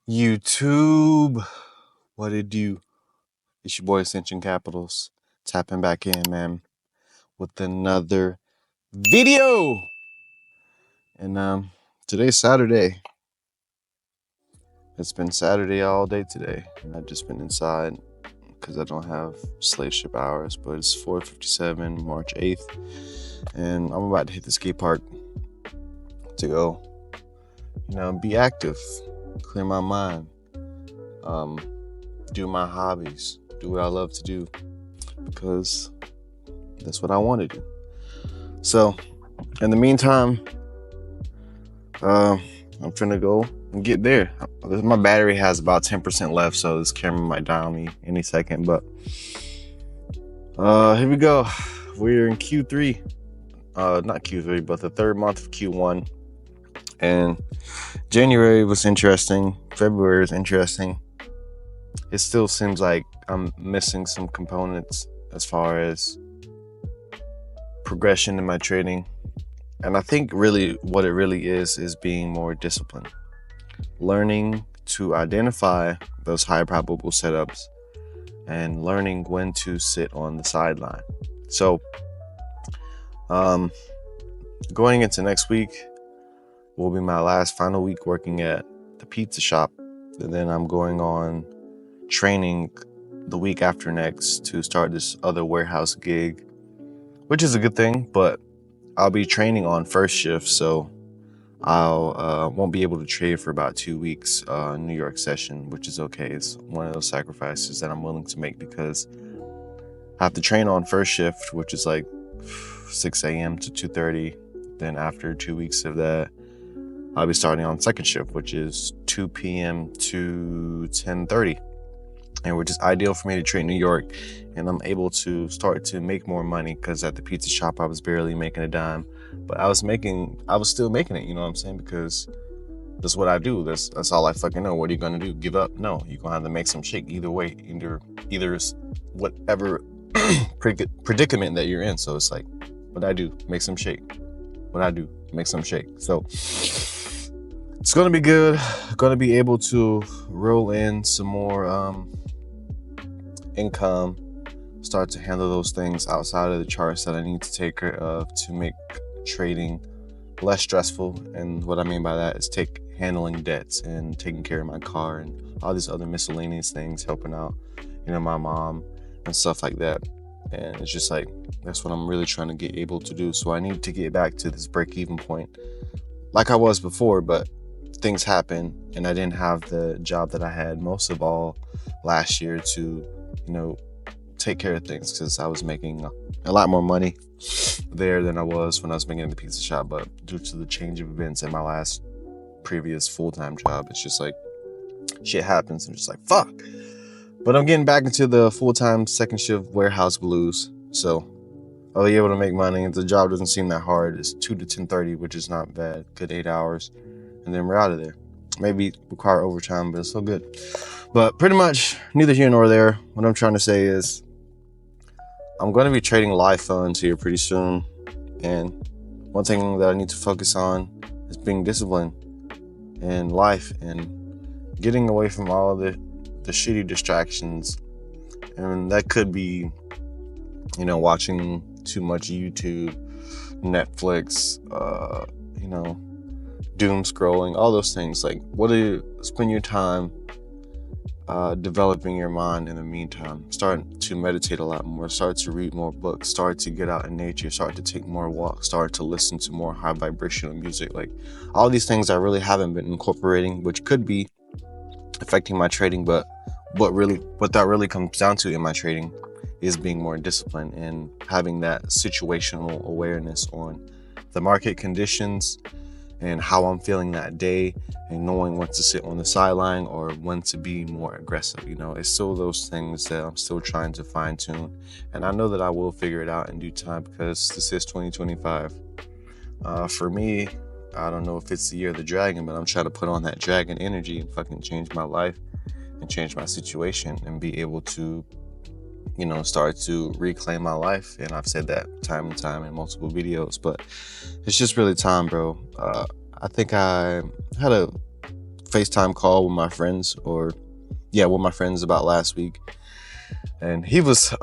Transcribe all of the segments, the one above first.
YouTube, what it do? It's your boy Ascension Capitals tapping back in, man, with another video. And today's Saturday. It's been Saturday all day today. I've just been inside because I don't have slave ship hours, but it's 4:57, March 8th, and I'm about to hit the skate park to go, be active, clear my mind, do my hobbies, do what I love to do, because that's what I want to do. So, in the meantime, I'm finna go and get there. My battery has about 10% left, so this camera might die on me any second, but here we go. We're in Q3, not Q3, but the third month of Q1, and January was interesting. February is interesting. It still seems like I'm missing some components as far as progression in my trading. And I think really what it really is being more disciplined. Learning to identify those high probable setups and learning when to sit on the sideline. So going into next week will be my last final week working at the pizza shop. And then I'm going on training the week after next to start this other warehouse gig, which is a good thing, but I'll be training on first shift, so I'll won't be able to trade for about 2 weeks New York session, which is okay. It's one of those sacrifices that I'm willing to make because I have to train on first shift, which is like 6 a.m. to 2:30. Then after 2 weeks of that, I'll be starting on second shift, which is 2 p.m. to 10:30. And which is ideal for me to trade in New York, and I'm able to start to make more money because at the pizza shop I was barely making a dime, but I was still making it, you know what I'm saying? Because that's what I do. That's all I fucking know. What are you gonna do? Give up? No, you're gonna have to make some shake either way, either whatever predicament that you're in. So it's like, what I do, make some shake. What I do, make some shake. So it's gonna be good. Gonna be able to roll in some more income, start to handle those things outside of the charts that I need to take care of to make trading less stressful. And what I mean by that is handling debts and taking care of my car and all these other miscellaneous things, helping out, my mom and stuff like that. And it's just like, that's what I'm really trying to get able to do. So I need to get back to this break-even point like I was before, but things happen and I didn't have the job that I had most of all last year to take care of things, because I was making a lot more money there than I was when I was making in the pizza shop. But due to the change of events in my previous full-time job, it's just like shit happens and just like fuck. But I'm getting back into the full-time second shift warehouse blues, so I'll be able to make money. The job doesn't seem that hard. It's 2 to 10:30, which is not bad. Good 8 hours, and then we're out of there. Maybe require overtime, but it's so good. But pretty much neither here nor there. What I'm trying to say is I'm going to be trading live funds here pretty soon. And one thing that I need to focus on is being disciplined in life and getting away from all of the shitty distractions. And that could be, watching too much YouTube, Netflix, doom scrolling, all those things. Like, spend your time developing your mind in the meantime. Start to meditate a lot more, start to read more books, start to get out in nature, start to take more walks, start to listen to more high vibrational music. Like, all these things I really haven't been incorporating, which could be affecting my trading. But what that really comes down to in my trading is being more disciplined and having that situational awareness on the market conditions and how I'm feeling that day, and knowing when to sit on the sideline or when to be more aggressive. It's still those things that I'm still trying to fine tune, and I know that I will figure it out in due time, because this is 2025. For me, I don't know if it's the year of the dragon, but I'm trying to put on that dragon energy and fucking change my life and change my situation and be able to start to reclaim my life. And I've said that time and time in multiple videos, but it's just really time, bro. I think I had a FaceTime call with my friends, with my friends about last week, and he was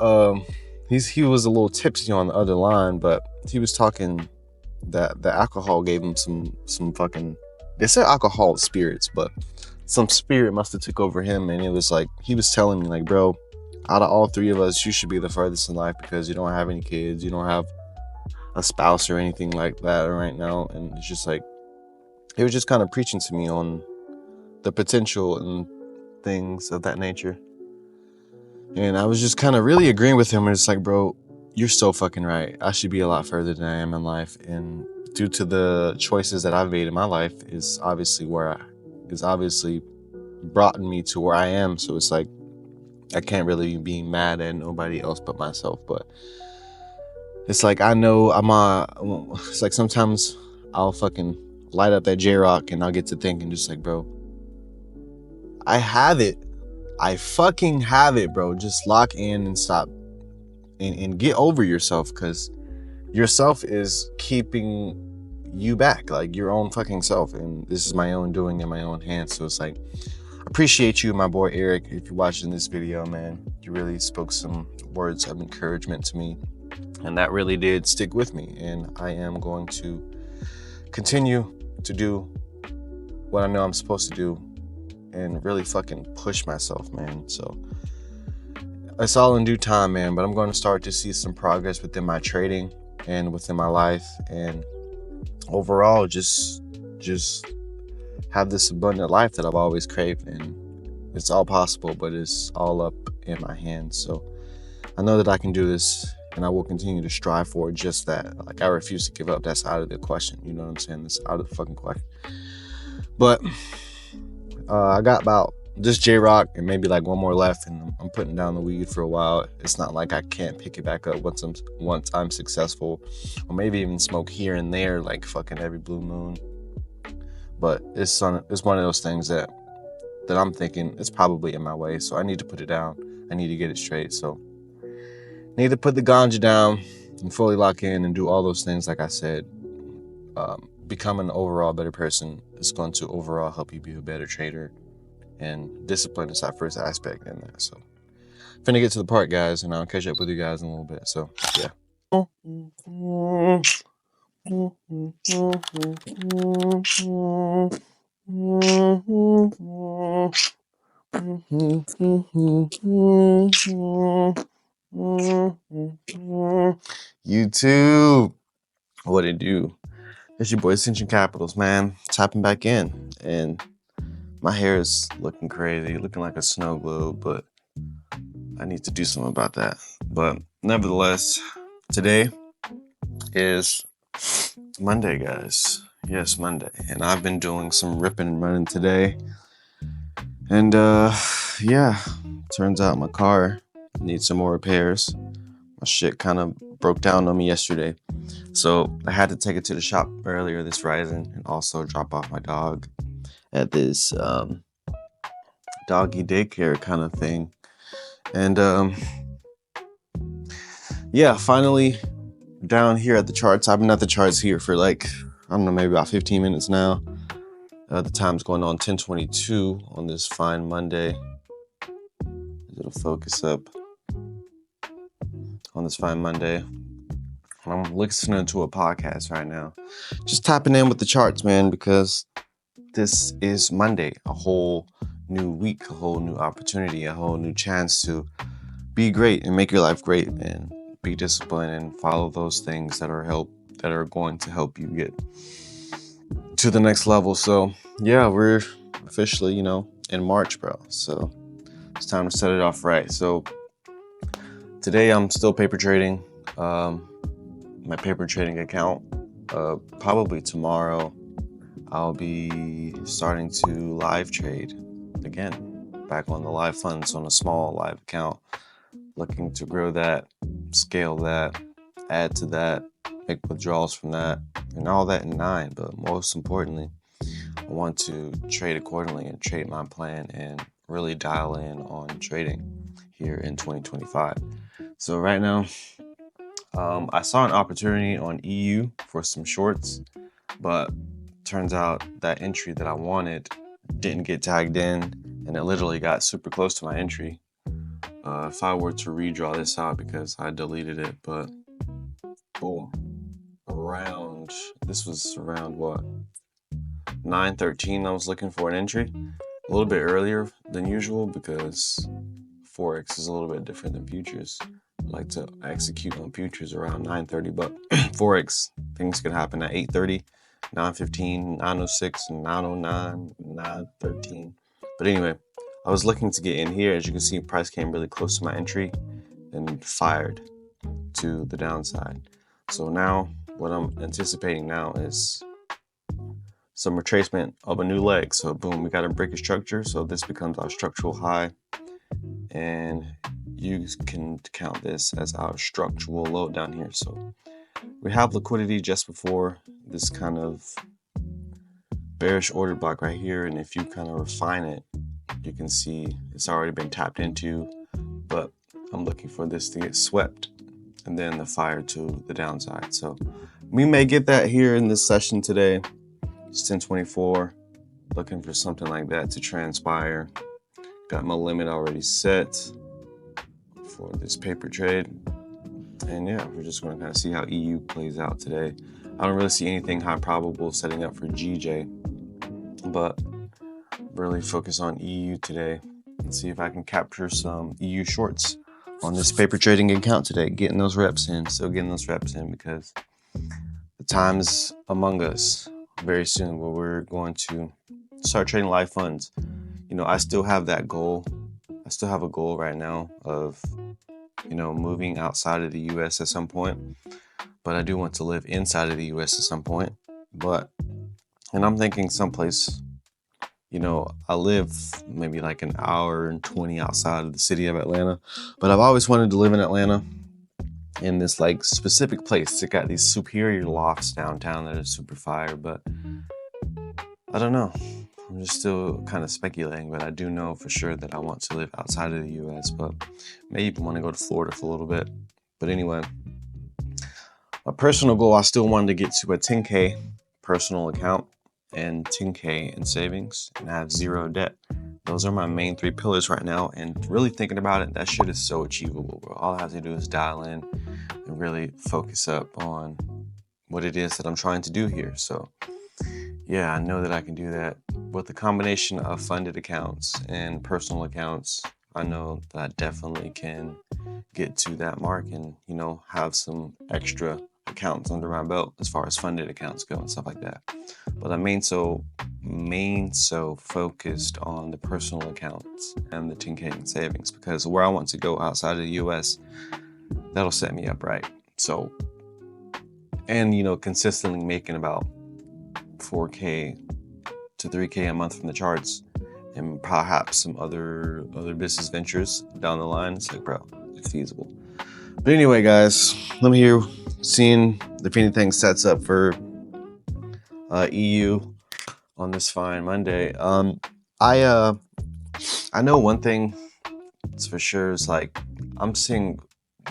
he was a little tipsy on the other line, but he was talking that the alcohol gave him some fucking, they said alcohol spirits, but some spirit must have took over him, and it was like he was telling me like, bro, out of all three of us, you should be the furthest in life because you don't have any kids, you don't have a spouse or anything like that right now. And it's just like, he was just kind of preaching to me on the potential and things of that nature. And I was just kind of really agreeing with him. And it's like, bro, you're so fucking right. I should be a lot further than I am in life. And due to the choices that I've made in my life is obviously brought me to where I am. So it's like, I can't really be mad at nobody else but myself. But it's like, I know it's like sometimes I'll fucking light up that J-Rock and I'll get to thinking just like, bro, I have it. I fucking have it, bro. Just lock in and stop and get over yourself, because yourself is keeping you back, like your own fucking self. And this is my own doing in my own hands. So it's like, appreciate you, my boy Eric. If you're watching this video, man, you really spoke some words of encouragement to me, and that really did stick with me. And I am going to continue to do what I know I'm supposed to do and really fucking push myself, man. So it's all in due time, man, but I'm going to start to see some progress within my trading and within my life, and overall just have this abundant life that I've always craved. And it's all possible, but it's all up in my hands. So I know that I can do this, and I will continue to strive for just that. Like, I refuse to give up. That's out of the question. You know what I'm saying? It's out of the fucking question. But I got about this J-Rock and maybe like one more left, and I'm putting down the weed for a while. It's not like I can't pick it back up once I'm successful, or maybe even smoke here and there like fucking every blue moon. But it's one of those things that I'm thinking it's probably in my way, so I need to put it down. I need to get it straight. So I need to put the ganja down and fully lock in and do all those things. Like I said, become an overall better person is going to overall help you be a better trader, and discipline is that first aspect in that. So finna get to the part, guys, and I'll catch up with you guys in a little bit. So yeah. YouTube, what it do? It's your boy Ascension Capitals, man. Tapping back in, and my hair is looking crazy, looking like a snow globe, but I need to do something about that. But nevertheless, today is Monday, guys. Yes, Monday. And I've been doing some ripping and running today. And yeah, turns out my car needs some more repairs. My shit kind of broke down on me yesterday. So I had to take it to the shop earlier this rising, and also drop off my dog at this doggy daycare kind of thing. And yeah, finally down here at the charts. I've been at the charts here for like, I don't know, maybe about 15 minutes now. The time's going on 10:22 on this fine Monday. It'll focus up on this fine Monday. I'm listening to a podcast right now, just tapping in with the charts, man, because this is Monday, a whole new week, a whole new opportunity, a whole new chance to be great and make your life great, and be disciplined and follow those things that are going to help you get to the next level. So yeah, we're officially, in March, bro. So it's time to set it off right. So today I'm still paper trading. My paper trading account. Probably tomorrow I'll be starting to live trade again, back on the live funds on a small live account, looking to grow that, scale that, add to that, make withdrawals from that, and all that in 9. But most importantly, I want to trade accordingly and trade my plan and really dial in on trading here in 2025. So right now, I saw an opportunity on EU for some shorts, but turns out that entry that I wanted didn't get tagged in, and it literally got super close to my entry. If I were to redraw this out, because I deleted it, but boom, this was around what, 9:13. I was looking for an entry a little bit earlier than usual because Forex is a little bit different than futures. I like to execute on futures around 9:30, but Forex, things can happen at 8:30, 9:15, 9:06, 9:09, 9:13. But anyway, I was looking to get in here. As you can see, price came really close to my entry and fired to the downside. So now what I'm anticipating now is some retracement of a new leg. So boom, we got a break of structure. So this becomes our structural high, and you can count this as our structural low down here. So we have liquidity just before this kind of bearish order block right here, and if you kind of refine it, you can see it's already been tapped into, but I'm looking for this to get swept and then the fire to the downside. So we may get that here in this session today. It's 10:24, looking for something like that to transpire. Got my limit already set for this paper trade. And yeah, we're just going to kind of see how EU plays out today. I don't really see anything high probable setting up for GJ, but really focus on EU today and see if I can capture some EU shorts on this paper trading account today, getting those reps in, still getting those reps in, because the time is among us very soon where we're going to start trading live funds. You know, I still have that goal. I still have a goal right now of, you know, moving outside of the US at some point, but I do want to live inside of the US at some point. And I'm thinking someplace, you know, I live maybe like an hour and 20 outside of the city of Atlanta, but I've always wanted to live in Atlanta in this like specific place. It got these superior lofts downtown that are super fire, but I don't know. I'm just still kind of speculating, but I do know for sure that I want to live outside of the US, but maybe even want to go to Florida for a little bit. But anyway, my personal goal, I still wanted to get to a 10K personal account and 10K in savings and have zero debt. Those are my main 3 pillars right now, and really thinking about it, that shit is so achievable, bro. All I have to do is dial in and really focus up on what it is that I'm trying to do here. So yeah, I know that I can do that with the combination of funded accounts and personal accounts. I know that I definitely can get to that mark and, you know, have some extra accounts under my belt as far as funded accounts go and stuff like that. But I'm main so focused on the personal accounts and the 10K in savings, because where I want to go outside of the US, that'll set me up right. So, and, you know, consistently making about 4K to 3K a month from the charts, and perhaps some other business ventures down the line. It's like, bro, it's feasible. But anyway, guys, let me hear seeing if anything sets up for EU on this fine Monday. I know one thing it's for sure is like I'm seeing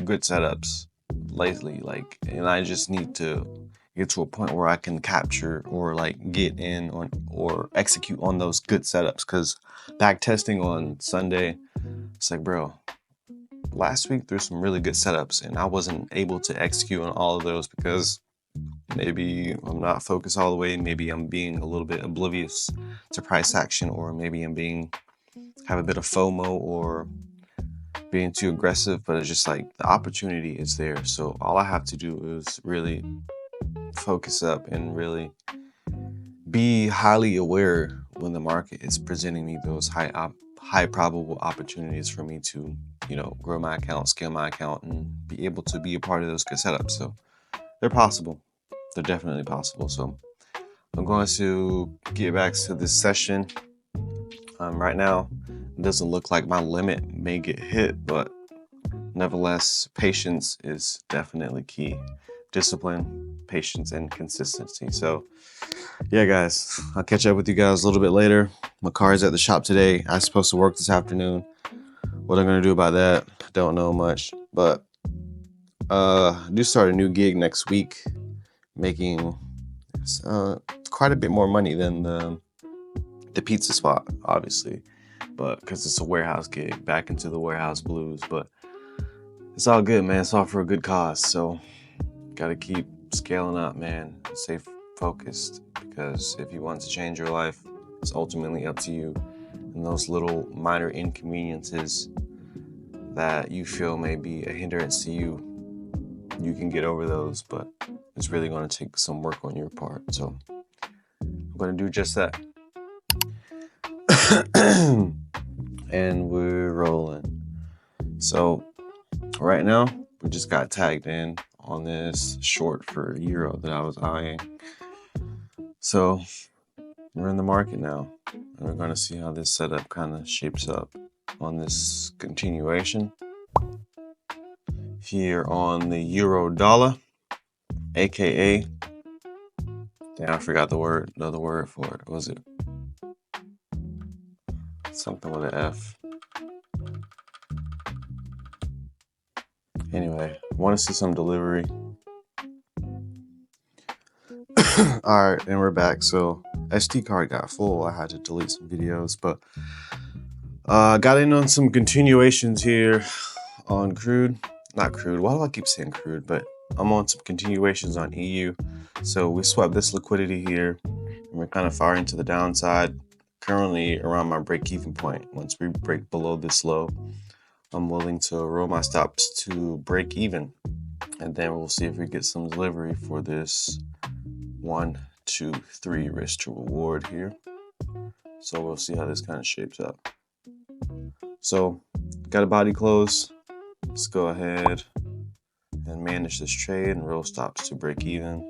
good setups lately, like, and I just need to get to a point where I can capture or like get in on or execute on those good setups. Because back testing on Sunday, it's like, bro, last week there's some really good setups and I wasn't able to execute on all of those because maybe I'm not focused all the way. Maybe I'm being a little bit oblivious to price action, or maybe I'm have a bit of FOMO or being too aggressive, but it's just like the opportunity is there. So all I have to do is really focus up and really be highly aware when the market is presenting me those high probable opportunities for me to, you know, grow my account, scale my account, and be able to be a part of those good setups. So they're possible. They're definitely possible. So I'm going to get back to this session. Right now, it doesn't look like my limit may get hit, but nevertheless, patience is definitely key. Discipline, patience, and consistency. So yeah, guys, I'll catch up with you guys a little bit later. My car is at the shop today. I'm supposed to work this afternoon. What I'm going to do about that, don't know much. But I do start a new gig next week, making quite a bit more money than the the pizza spot, obviously, but because it's a warehouse gig, back into the warehouse blues. But it's all good, man. It's all for a good cause. So gotta keep scaling up, man. Stay focused, because if you want to change your life, it's ultimately up to you. And those little minor inconveniences that you feel may be a hindrance to you, you can get over those, but it's really going to take some work on your part. So I'm going to do just that. And we're rolling. So right now, we just got tagged in on this short for euro that I was eyeing. So we're in the market now, and we're going to see how this setup kind of shapes up on this continuation here on the euro dollar, aka, damn, I forgot the other word for it. Was it something with an F? Anyway, want to see some delivery. All right, and we're back. So SD card got full. I had to delete some videos, but got in on some continuations here on crude. Not crude. Why do I keep saying crude? But I'm on some continuations on EU. So we swept this liquidity here, and we're kind of firing to the downside. Currently around my break-even point. Once we break below this low, I'm willing to roll my stops to break even, and then we'll see if we get some delivery for this 1, 2, 3 risk to reward here. So we'll see how this kind of shapes up. So got a body close. Let's go ahead and manage this trade and roll stops to break even,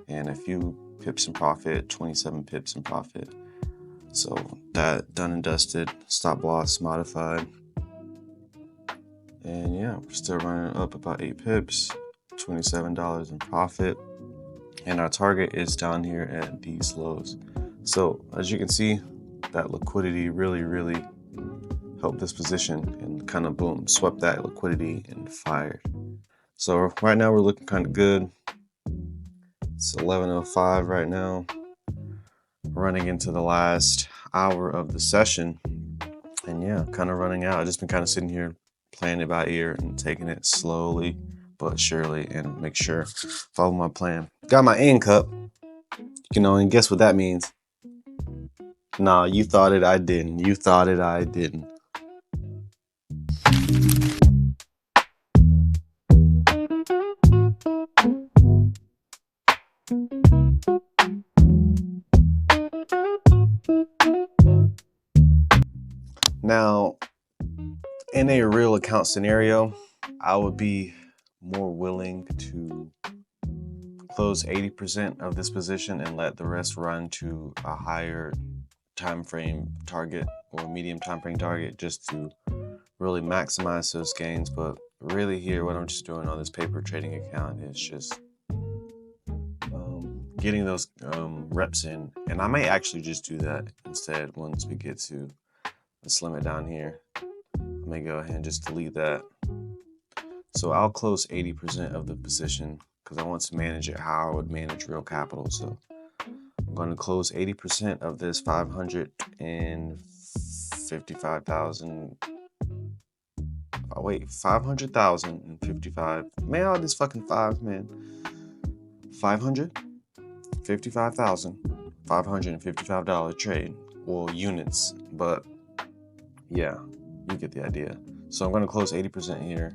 and a few pips in profit, 27 pips in profit. So that done and dusted, stop loss modified. And yeah, we're still running up about 8 pips, $27 in profit. And our target is down here at these lows. So as you can see, that liquidity really helped this position, and kind of boom, swept that liquidity and fired. So right now we're looking kind of good. It's 11:05 right now, running into the last hour of the session, and yeah, kind of running out. I've just been kind of sitting here playing it by ear and taking it slowly but surely, and make sure follow my plan. Got my end cup, and guess what that means? Nah, you thought it, I didn't. You thought it, I didn't. Now, in a real account scenario, I would be more willing to close 80% of this position and let the rest run to a higher time frame target or medium time frame target, just to really maximize those gains. But really here, what I'm just doing on this paper trading account is just getting those reps in, and I may actually just do that instead. Once we get to, let's limit down here, I may go ahead and just delete that. So I'll close 80% of the position because I want to manage it how I would manage real capital. So I'm going to close 80% of this 555,000. Oh wait, 500,055. Man, all these fucking fives, man. 555,555 trade, well, units, but yeah, you get the idea. So I'm going to close 80% here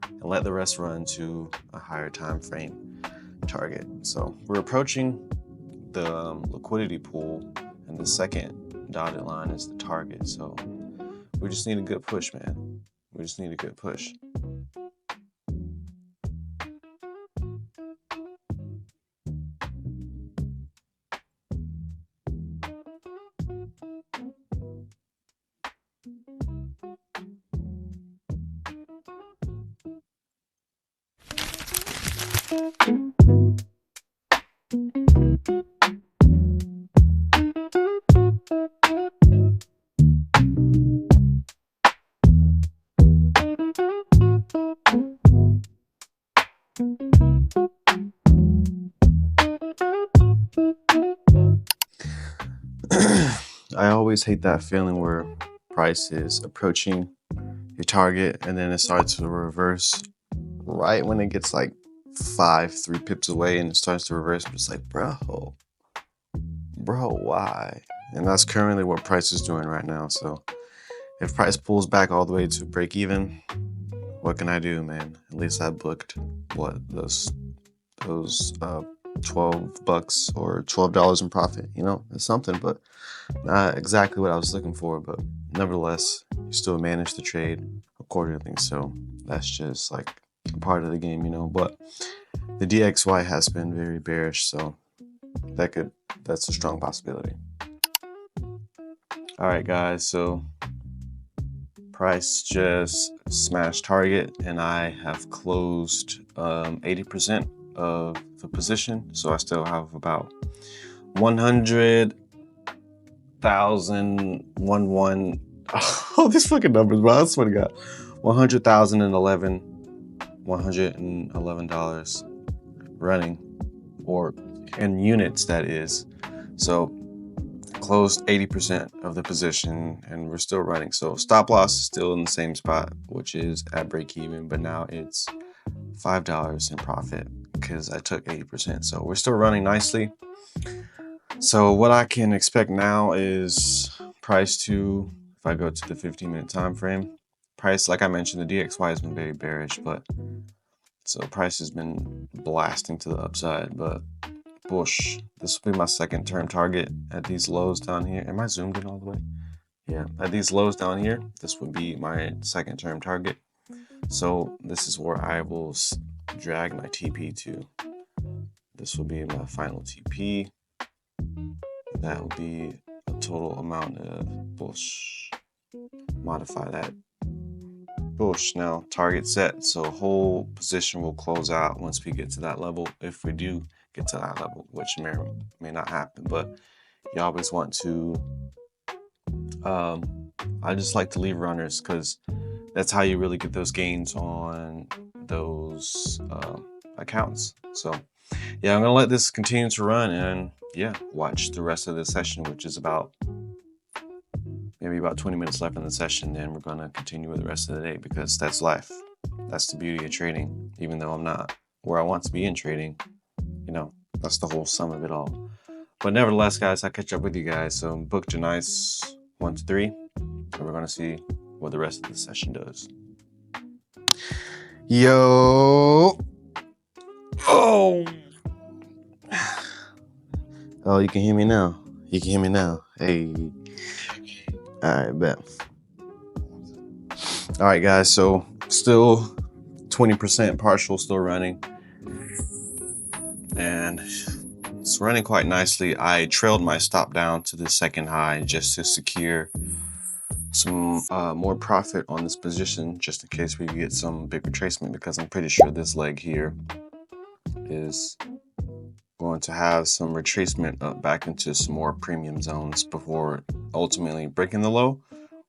and let the rest run to a higher time frame target. So we're approaching the liquidity pool, and the second dotted line is the target. So we just need a good push, man. We just need a good push. always hate that feeling where price is approaching your target and then it starts to reverse right when it gets like 3 pips away, and it starts to reverse. I'm just like, bro, why? And that's currently what price is doing right now. So if price pulls back all the way to break even, what can I do, man? At least I booked those $12 or $12 in profit. You know, it's something, but not exactly what I was looking for. But nevertheless, you still manage the trade accordingly. So that's just like a part of the game, you know. But the DXY has been very bearish, so that's a strong possibility. All right, guys. So price just smashed target, and I have closed 80% of the position. So I still have about 100,000 oh, these fucking numbers, bro. I swear to God. $111 running, or in units, that is. So closed 80% of the position, and we're still running. So stop loss is still in the same spot, which is at break even, but now it's $5 in profit because I took 80%. So we're still running nicely. So what I can expect now is price to, if I go to the 15-minute time frame, price, like I mentioned, the DXY has been very bearish, but so price has been blasting to the upside, but bush. This will be my second term target at these lows down here. Am I zoomed in all the way? Yeah, at these lows down here, this would be my second term target. So this is where I will drag my TP to. This will be my final TP. That will be a total amount of bush. Modify that. Bush. Now target set. So whole position will close out once we get to that level. If we do get to that level, which may not happen, but you always want to I just like to leave runners because that's how you really get those gains on those accounts. So yeah, I'm gonna let this continue to run and yeah, watch the rest of the session, which is maybe about 20 minutes left in the session. Then we're gonna continue with the rest of the day, because that's life. That's the beauty of trading. Even though I'm not where I want to be in trading, you know, that's the whole sum of it all. But nevertheless, guys, I'll catch up with you guys. So booked a nice 1 to 3, and we're gonna see what the rest of the session does. Yo. Oh, you can hear me now. You can hear me now. Hey. All right, bet. All right, guys. So still 20% partial, still running, and it's running quite nicely. I trailed my stop down to the second high just to secure some more profit on this position, just in case we get some big retracement, because I'm pretty sure this leg here is going to have some retracement up back into some more premium zones before ultimately breaking the low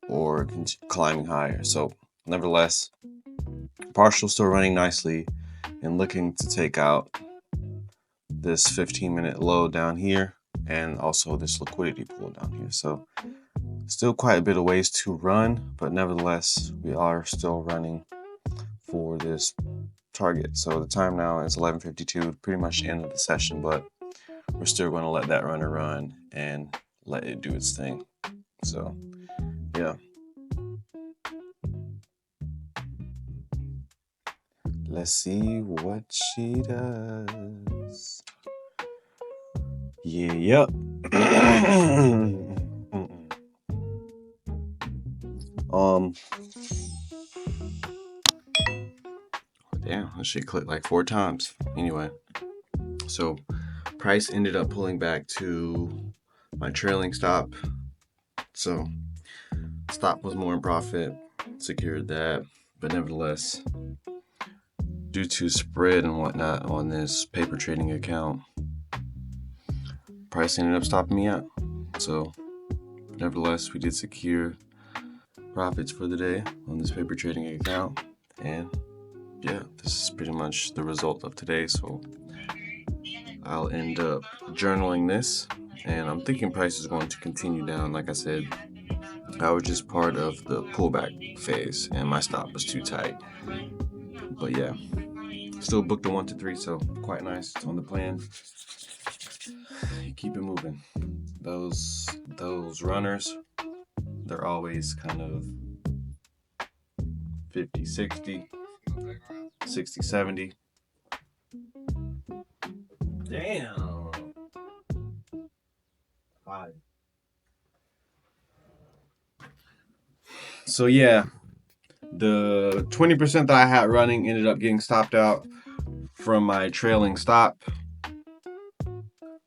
or climbing higher. So nevertheless, partial still running nicely and looking to take out this 15-minute low down here and also this liquidity pool down here. So still quite a bit of ways to run, but nevertheless, we are still running for this target. So the time now is 11:52, pretty much the end of the session, but we're still going to let that runner run and let it do its thing. So yeah, let's see what she does. Yeah, yep. Damn, that shit clicked like 4 times. Anyway, so price ended up pulling back to my trailing stop. So stop was more in profit, secured that, but nevertheless, due to spread and whatnot on this paper trading account, price ended up stopping me out. So nevertheless, we did secure profits for the day on this paper trading account, and yeah, this is pretty much the result of today. So I'll end up journaling this and I'm thinking price is going to continue down. Like I said, I was just part of the pullback phase, and my stop was too tight. But yeah, still booked a 1 to 3, so quite nice. It's on the plan. Keep it moving. Those runners, they're always kind of 50, 60, 60, 70. Damn. 5. So yeah, the 20% that I had running ended up getting stopped out from my trailing stop.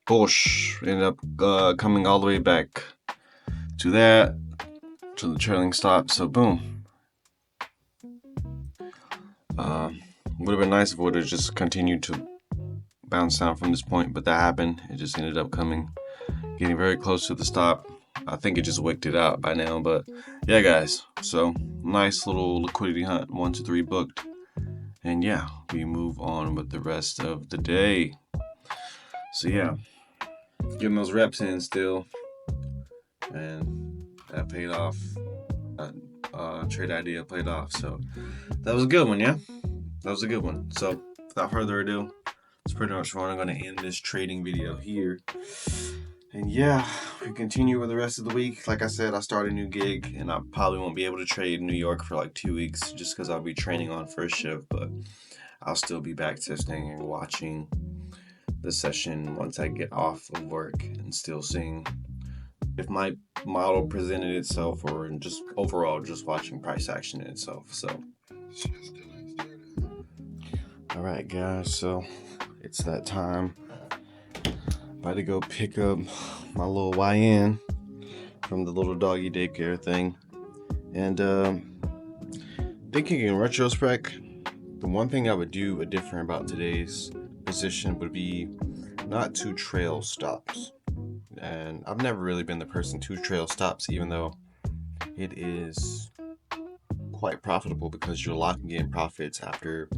Bush ended up coming all the way back to that, to the trailing stop. So boom. Would have been nice if it would have just continued to bounce down from this point, but that happened. It just ended up getting very close to the stop. I think it just wicked it out by now, but yeah, guys. So nice little liquidity hunt, 1 to 3 booked, and yeah, we move on with the rest of the day. So yeah, getting those reps in still, and that paid off. Trade idea played off. So that was a good one, yeah. That was a good one. So without further ado, that's pretty much where I'm going to end this trading video here. And yeah, we continue with the rest of the week. Like I said, I start a new gig, and I probably won't be able to trade in New York for like 2 weeks just because I'll be training on first shift, but I'll still be back testing and watching the session once I get off of work, and still seeing if my model presented itself, or just overall just watching price action in itself. So all right, guys, so it's that time. About to go pick up my little YN from the little doggy daycare thing. And thinking in retrospect, the one thing I would do different about today's position would be not to trail stops. And I've never really been the person to trail stops, even though it is quite profitable because you're locking in profits after,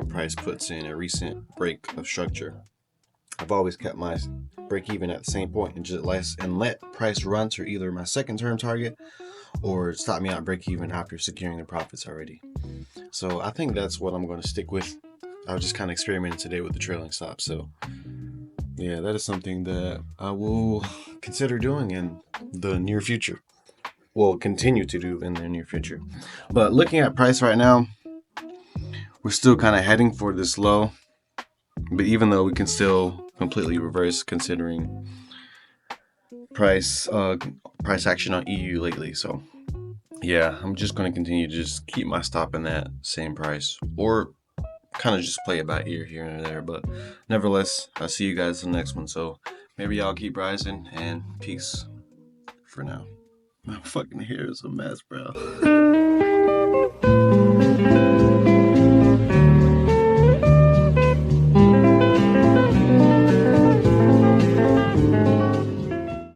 price puts in a recent break of structure. I've always kept my break even at the same point and let price run to either my second term target or stop me at break even after securing the profits already. So I think that's what I'm going to stick with. I was just kind of experimenting today with the trailing stop. So yeah, that is something that I will consider doing in the near future. Will continue to do in the near future. But looking at price right now, we're still kind of heading for this low. But even though we can still completely reverse considering price action on EU lately. So yeah, I'm just going to continue to just keep my stop in that same price, or kind of just play it by ear here and there. But nevertheless, I'll see you guys in the next one. So maybe y'all keep rising, and peace for now. My fucking hair is a mess, bro.